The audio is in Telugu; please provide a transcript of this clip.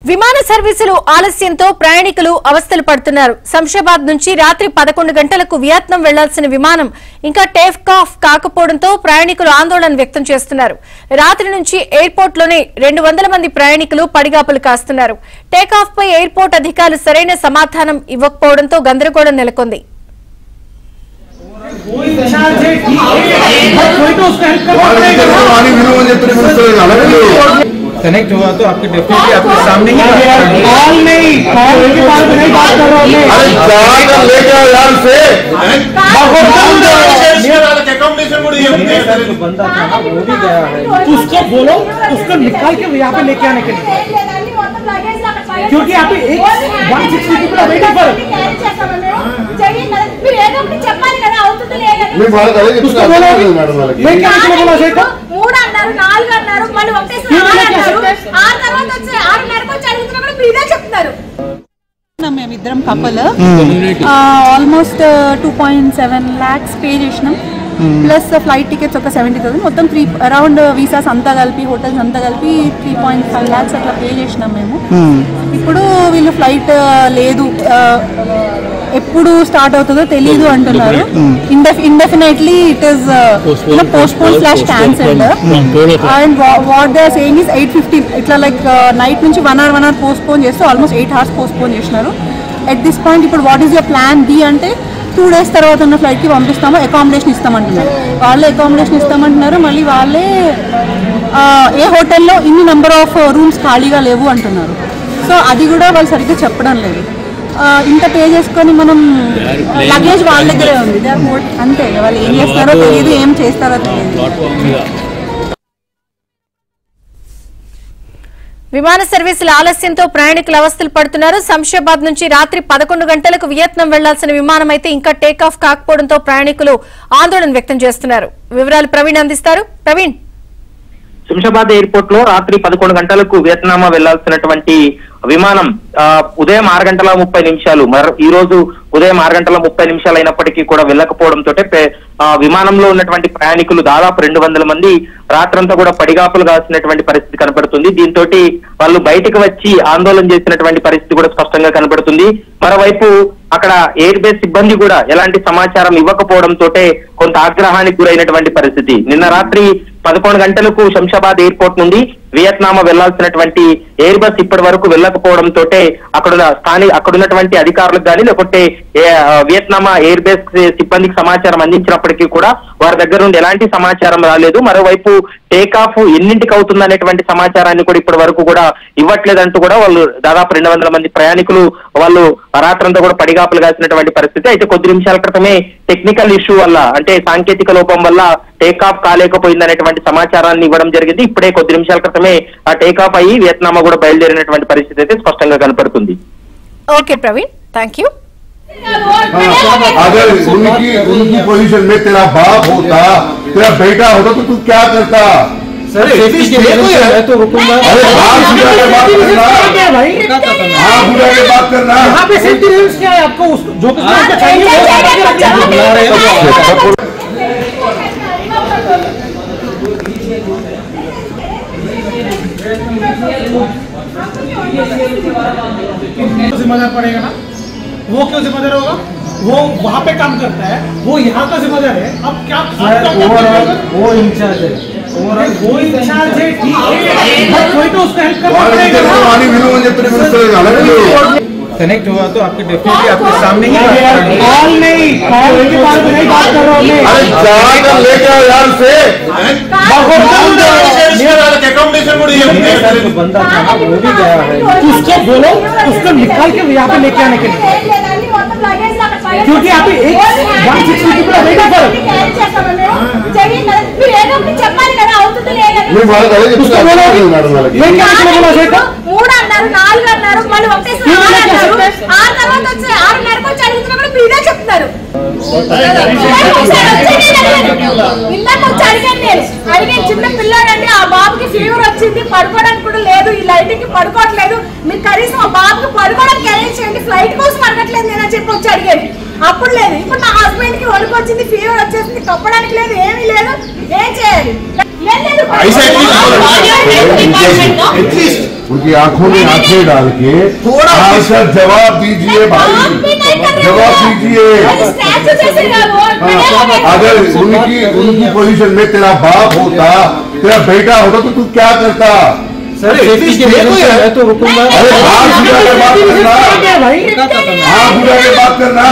విమాన సర్వీసులు ఆలస్యంతో ప్రయాణికులు అవస్థలు పడుతున్నారు. శంషాబాద్ నుంచి రాత్రి 11 గంటలకు వియత్నాం వెళ్లాల్సిన విమానం ఇంకా టేక్ ఆఫ్ కాకపోవడంతో ప్రయాణికులు ఆందోళన వ్యక్తం చేస్తున్నారు. రాత్రి నుంచి ఎయిర్పోర్ట్ లోనే 200 మంది ప్రయాణికులు పడిగాపులు కాస్తున్నారు. టేక్ ఆఫ్ పై ఎయిర్పోర్ట్ అధికారులు సరైన సమాధానం ఇవ్వకపోవడంతో గందరగోళం నెలకొంది. कनेक्ट हुआ तो आपके डेफिनेटली आपके सामने ही कॉल नहीं के बारे में नहीं बात कर रहा हूं मैं। अरे जाकर लेके आओ यार से अकोमोडेशन मुड़ी है बंदा था ना वो भी गया है उसको बोलो उसको निकाल के यहाँ पे लेके आने के लिए क्योंकि यहाँ पे 160 people are waiting for मैं बात करेंगे उसको बोलो मैं क्या बोला सेठ మూడు అన్నారు నాలుగు అన్నారు మళ్ళీ ఒకటేసారి ఆరు తర్వాత వచ్చి 6:30కి వచ్చి అడుగుతున్నా కూడా మీరే చెప్తున్నారు. మేమిద్దరం కపుల్ ఆల్మోస్ట్ 2.7 lakhs పే చేసినాం. ప్లస్ ఫ్లైట్ టికెట్స్ ఒక 70,000 మొత్తం అరౌండ్ వీసాస్ అంతా కలిపి హోటల్స్ అంతా కలిపి 3.5 lakhs అట్లా పే చేసినాం మేము. ఇప్పుడు వీళ్ళు ఫ్లైట్ లేదు ఎప్పుడు స్టార్ట్ అవుతుందో తెలియదు అంటున్నారు. Indefinitely it is postpone / cancelled and what they are saying is 8:15 ఇట్లా లైక్ నైట్ నుంచి 1 hour పోస్ట్పోన్ చేస్తే ఆల్మోస్ట్ 8 hours పోస్ట్పోన్ చేసినారు. ఎట్ దిస్ పాయింట్ ఇప్పుడు what is your plan B అంటే 2 days తర్వాత ఉన్న ఫ్లైట్కి పంపిస్తాము, అకామిడేషన్ ఇస్తామంటున్నారు. వాళ్ళే అకామిడేషన్ ఇస్తామంటున్నారు. మళ్ళీ వాళ్ళే ఏ హోటల్లో ఇన్ని నెంబర్ ఆఫ్ రూమ్స్ ఖాళీగా లేవు అంటున్నారు. సో అది కూడా వాళ్ళు సరిగ్గా చెప్పడం లేదు. ఇంత పే చేసుకొని మనం లగేజ్ వాళ్ళ దగ్గరే ఉంది అంతే. వాళ్ళు ఏం చేస్తారో తెలియదు, ఏం చేస్తారో తెలియదు. విమాన సర్వీసుల ఆలస్యంతో ప్రయాణికులు అవస్థలు పడుతున్నారు. శంషాబాద్ నుంచి రాత్రి 11 గంటలకు వియత్నాం వెళ్లాల్సిన విమానం అయితే ఇంకా టేక్ ఆఫ్ కాకపోవడంతో ప్రయాణికులు ఆందోళన వ్యక్తం చేస్తున్నారు. వివరాలు ప్రవీణ్ అందిస్తారు. ప్రవీణ్, శంషాబాద్ ఎయిర్పోర్ట్ లో రాత్రి 11 గంటలకు వియత్నాం వెళ్లాల్సినటువంటి విమానం ఉదయం 6:30 మరి ఈ రోజు ఉదయం 6:30 అయినప్పటికీ కూడా వెళ్ళకపోవడంతో విమానంలో ఉన్నటువంటి ప్రయాణికులు దాదాపు 200 మంది రాత్రంతా కూడా పడిగాపులు కాసినటువంటి పరిస్థితి కనబడుతుంది. దీంతో వాళ్ళు బయటకు వచ్చి ఆందోళన చేసినటువంటి పరిస్థితి కూడా స్పష్టంగా కనబడుతుంది. మరోవైపు అక్కడ ఎయిర్ బేస్ సిబ్బంది కూడా ఎలాంటి సమాచారం ఇవ్వకపోవడంతో కొంత ఆగ్రహానికి గురైనటువంటి పరిస్థితి. నిన్న రాత్రి 11 గంటలకు శంషాబాద్ ఎయిర్పోర్ట్ నుండి వియత్నాం వెళ్లాల్సినటువంటి ఎయిర్ బస్ ఇప్పటి వరకు వెళ్ళకపోవడంతో అక్కడున్నటువంటి అధికారులకు కానీ లేకపోతే వియత్నాం ఎయిర్ బేస్ సిబ్బందికి సమాచారం అందించినప్పటికీ కూడా వారి దగ్గర నుండి ఎలాంటి సమాచారం రాలేదు. మరోవైపు టేక్ ఆఫ్ ఎన్నింటికి అవుతుందనేటువంటి సమాచారాన్ని కూడా ఇప్పటి వరకు కూడా ఇవ్వట్లేదంటూ కూడా వాళ్ళు దాదాపు 200 మంది ప్రయాణికులు వాళ్ళు రాత్రంతా కూడా పడిగాపులు కాసినటువంటి పరిస్థితి. అయితే కొద్ది నిమిషాల క్రితమే టెక్నికల్ ఇష్యూ వల్ల అంటే సాంకేతిక లోపం వల్ల టేక్ ఆఫ్ కాలేకపోయిందనేటువంటి సమాచారాన్ని ఇవ్వడం జరిగింది. ఇప్పుడే కొద్ది నిమిషాల క్రితమే ఆ టేక్ ఆఫ్ అయ్యి వియత్నాం కూడా బయలుదేరినటువంటి పరిస్థితి అయితే స్పష్టంగా కనపడుతుంది. Okay Praveen, thank you. अगर उनकी पोजीशन में तेरा बाप होता, तेरा बेटा होता तो तू क्या करता? सर सेफ्टी के लिए तो रुकूंगा। अरे बाप बुला के बात करना, हाँ बुला के बात करना। यहाँ पे सेफ्टी रूल्स क्या है आपको जो कुछ चाहिए वो बुला रहे हो। जिम्मेदार पड़ेगा ना, वो क्यों जिम्मेदार होगा? वो वहाँ पे काम करता है, वो यहाँ का जिम्मेदार है. अब क्या वो इंचार्ज है, वो इंचार्ज है ठीक है, कोई तो उसको हेल्प करना पड़ेगा. कनेक्ट हुआ तो आपके डेफिनेटली आपके सामने ही कॉल नहीं के बारे में नहीं बात कर रहा हूं मैं. अरे जाकर लेके आओ यार से अकोमोडेशन मुड़ी है बंदा था ना वो भी गया है उसको बोलो उसको निकाल के यहाँ पे लेके आने के लिए क्योंकि यहाँ पे 160 people are waiting for मैं बात करेंगे उसको बोलो मैं क्या बोला सेठ మూడు అన్నారు నాలుగు అన్నారు మళ్ళీ ఒకటేసారి ఆరు తర్వాత వచ్చి 6:30కి వచ్చి అడుగుతున్నా కూడా మీరే చెప్తున్నారు. ఇందాక వచ్చి అడిగాను చిన్న పిల్లాడండి, ఆ బాబుకి ఫీవర్ వచ్చింది, పడుకోవడానికి కూడా లేదు, ఈ లైటింగ్ కి పడుకోవట్లేదు, మీరు కనీసం ఆ బాబుకి పడుకోవడానికి అరేంజ్ చేయండి, ఫ్లైట్ కోసం అడగట్లేదు నేను చెప్పి వచ్చి అడిగాను. అప్పుడు లేదు. ఇప్పుడు నా హస్బెండ్ కి వణుకు వచ్చింది, ఫీవర్ వచ్చేసింది, కప్పడానికి లేదు, ఏమీ లేదు, ఏం చేయాలి? ऐसा एटलीस्ट उनकी आंखों में आंखें डाल के थोड़ा सा जवाब दीजिए भाई, जवाब दीजिए। अगर उनकी पोजीशन में तेरा बाप होता, तेरा बेटा होता तो तू क्या करता? सर एटलीस्ट तो हुकूमत अरे हाथ बुला के बात करना, हाथ बुला के बात करना।